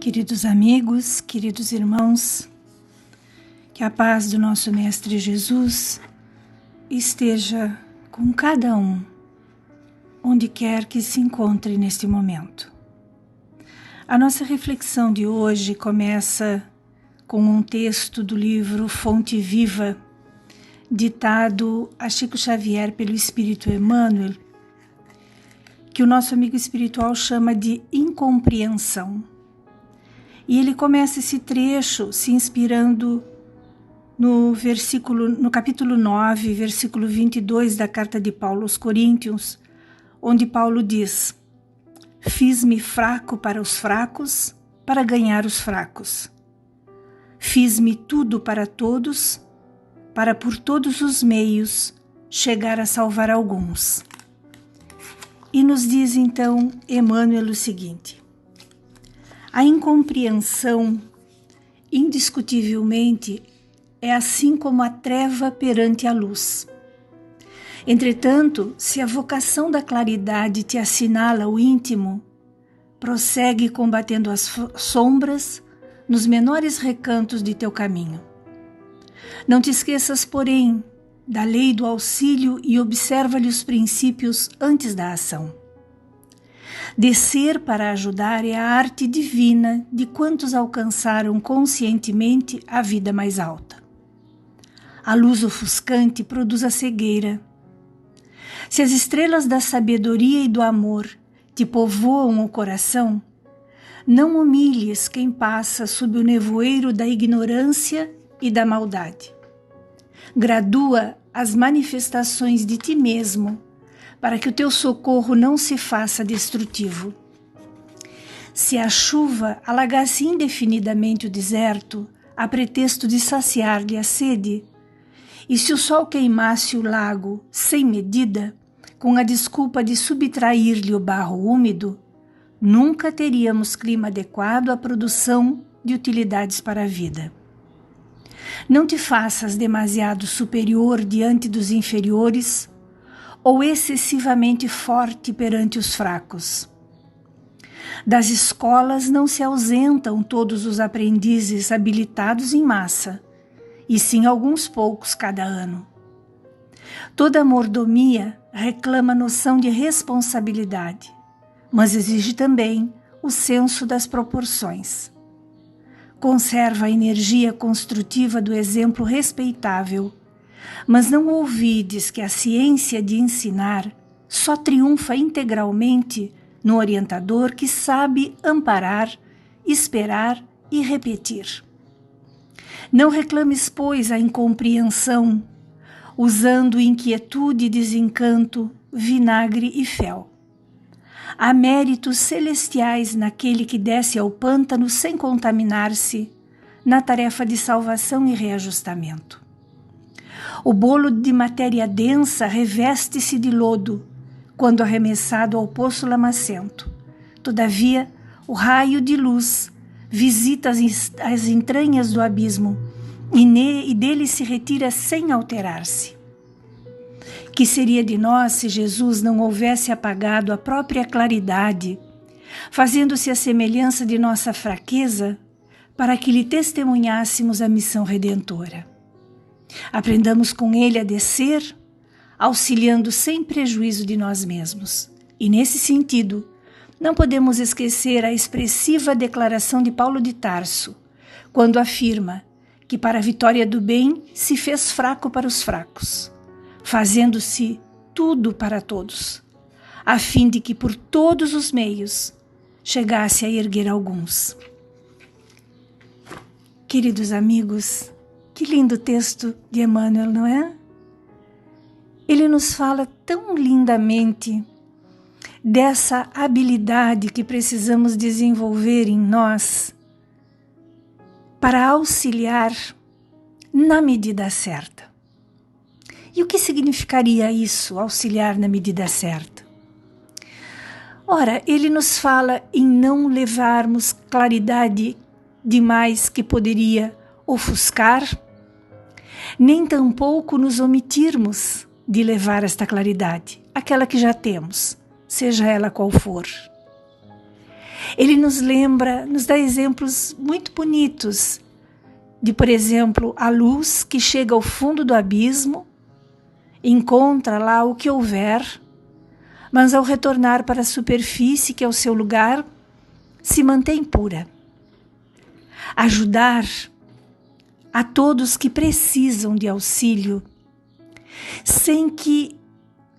Queridos amigos, queridos irmãos, que a paz do nosso Mestre Jesus esteja com cada um, onde quer que se encontre neste momento. A nossa reflexão de hoje começa com um texto do livro Fonte Viva, ditado a Chico Xavier pelo Espírito Emmanuel, que o nosso amigo espiritual chama de incompreensão. E ele começa esse trecho se inspirando no capítulo 9, versículo 22 da carta de Paulo aos Coríntios, onde Paulo diz: "Fiz-me fraco para os fracos, para ganhar os fracos. Fiz-me tudo para todos, para por todos os meios chegar a salvar alguns." E nos diz então Emmanuel o seguinte: a incompreensão, indiscutivelmente, é assim como a treva perante a luz. Entretanto, se a vocação da claridade te assinala o íntimo, prossegue combatendo as sombras nos menores recantos de teu caminho. Não te esqueças, porém, da lei do auxílio e observa-lhe os princípios antes da ação. Descer para ajudar é a arte divina de quantos alcançaram conscientemente a vida mais alta. A luz ofuscante produz a cegueira. Se as estrelas da sabedoria e do amor te povoam o coração, não humilhes quem passa sob o nevoeiro da ignorância e da maldade. Gradua as manifestações de ti mesmo, para que o teu socorro não se faça destrutivo. Se a chuva alagasse indefinidamente o deserto, a pretexto de saciar-lhe a sede, e se o sol queimasse o lago sem medida, com a desculpa de subtrair-lhe o barro úmido, nunca teríamos clima adequado à produção de utilidades para a vida. Não te faças demasiado superior diante dos inferiores, ou excessivamente forte perante os fracos. Das escolas não se ausentam todos os aprendizes habilitados em massa, e sim alguns poucos cada ano. Toda mordomia reclama noção de responsabilidade, mas exige também o senso das proporções. Conserva a energia construtiva do exemplo respeitável, mas não ouvides que a ciência de ensinar só triunfa integralmente no orientador que sabe amparar, esperar e repetir. Não reclames, pois, a incompreensão, usando inquietude e desencanto, vinagre e fel. Há méritos celestiais naquele que desce ao pântano sem contaminar-se, na tarefa de salvação e reajustamento. O bolo de matéria densa reveste-se de lodo, quando arremessado ao poço lamacento. Todavia, o raio de luz visita as entranhas do abismo e dele se retira sem alterar-se. Que seria de nós se Jesus não houvesse apagado a própria claridade, fazendo-se a semelhança de nossa fraqueza, para que lhe testemunhássemos a missão redentora? Aprendamos com ele a descer, auxiliando sem prejuízo de nós mesmos. E nesse sentido, não podemos esquecer a expressiva declaração de Paulo de Tarso, quando afirma que para a vitória do bem se fez fraco para os fracos, fazendo-se tudo para todos, a fim de que por todos os meios chegasse a erguer alguns. Queridos amigos, que lindo texto de Emmanuel, não é? Ele nos fala tão lindamente dessa habilidade que precisamos desenvolver em nós para auxiliar na medida certa. E o que significaria isso, auxiliar na medida certa? Ora, ele nos fala em não levarmos claridade demais que poderia ofuscar, nem tampouco nos omitirmos de levar esta claridade, aquela que já temos, seja ela qual for. Ele nos lembra, nos dá exemplos muito bonitos de, por exemplo, a luz que chega ao fundo do abismo, encontra lá o que houver, mas ao retornar para a superfície, que é o seu lugar, se mantém pura. Ajudar a todos que precisam de auxílio, sem que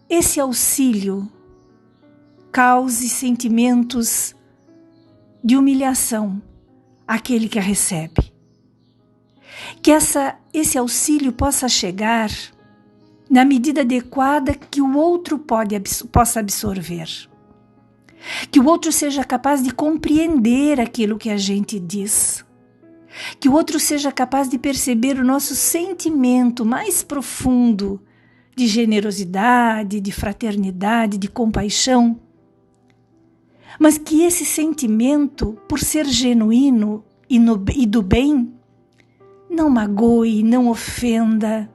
esse auxílio cause sentimentos de humilhação àquele que a recebe. Que esse auxílio possa chegar na medida adequada que o outro possa absorver. Que o outro seja capaz de compreender aquilo que a gente diz. Que o outro seja capaz de perceber o nosso sentimento mais profundo de generosidade, de fraternidade, de compaixão. Mas que esse sentimento, por ser genuíno e do bem, não magoe, não ofenda,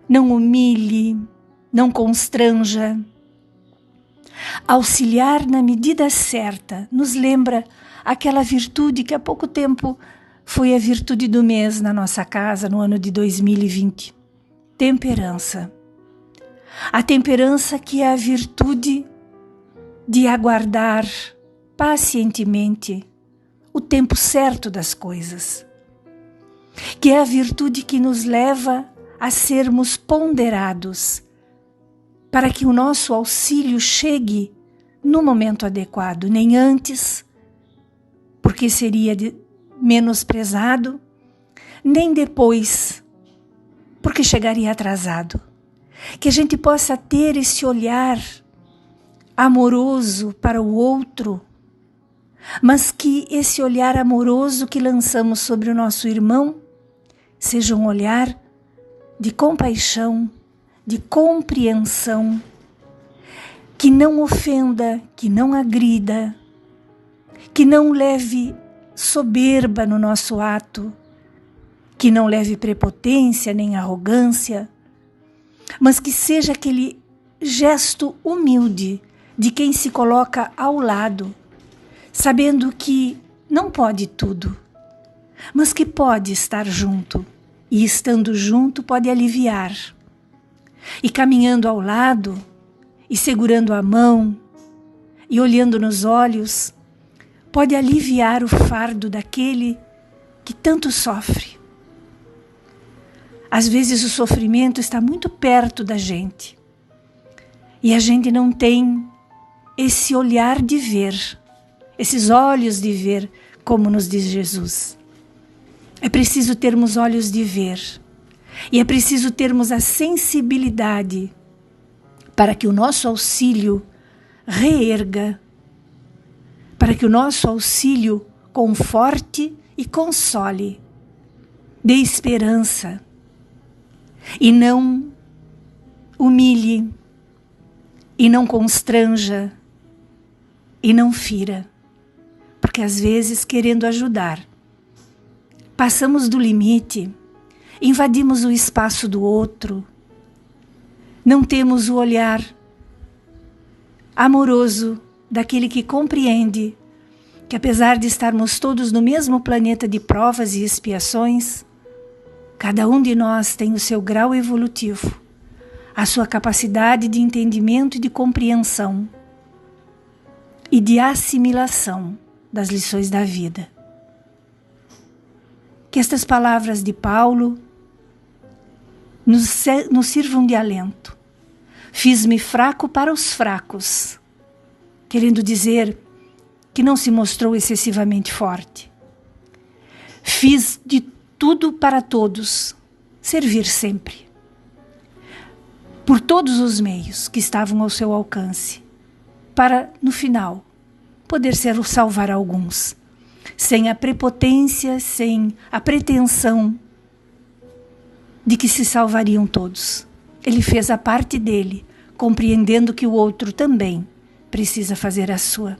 não humilhe, não constranja. Auxiliar na medida certa nos lembra aquela virtude que há pouco tempo foi a virtude do mês na nossa casa, no ano de 2020. Temperança. A temperança que é a virtude de aguardar pacientemente o tempo certo das coisas. Que é a virtude que nos leva a sermos ponderados, para que o nosso auxílio chegue no momento adequado, nem antes, porque seria menosprezado, nem depois, porque chegaria atrasado. Que a gente possa ter esse olhar amoroso para o outro, mas que esse olhar amoroso que lançamos sobre o nosso irmão seja um olhar de compaixão, de compreensão, que não ofenda, que não agrida, que não leve soberba no nosso ato, que não leve prepotência nem arrogância, mas que seja aquele gesto humilde de quem se coloca ao lado, sabendo que não pode tudo, mas que pode estar junto, e estando junto pode aliviar. E caminhando ao lado, e segurando a mão, e olhando nos olhos, pode aliviar o fardo daquele que tanto sofre. Às vezes o sofrimento está muito perto da gente, e a gente não tem esse olhar de ver, esses olhos de ver, como nos diz Jesus. É preciso termos olhos de ver, e é preciso termos a sensibilidade para que o nosso auxílio reerga, para que o nosso auxílio conforte e console, dê esperança, e não humilhe, e não constranja, e não fira, porque às vezes, querendo ajudar, passamos do limite, invadimos o espaço do outro, não temos o olhar amoroso daquele que compreende que, apesar de estarmos todos no mesmo planeta de provas e expiações, cada um de nós tem o seu grau evolutivo, a sua capacidade de entendimento e de compreensão e de assimilação das lições da vida. Que estas palavras de Paulo nos sirvam de alento. Fiz-me fraco para os fracos, querendo dizer que não se mostrou excessivamente forte. Fiz de tudo para todos, servir sempre, por todos os meios que estavam ao seu alcance, para, no final, poder salvar alguns, sem a prepotência, sem a pretensão de que se salvariam todos. Ele fez a parte dele, compreendendo que o outro também precisa fazer a sua.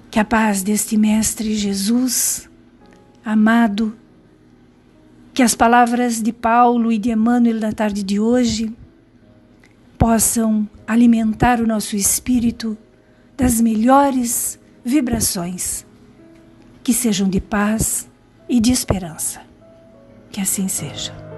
Que a paz deste Mestre Jesus, amado, que as palavras de Paulo e de Emmanuel da tarde de hoje possam alimentar o nosso espírito das melhores vibrações, que sejam de paz e de esperança. Que assim seja.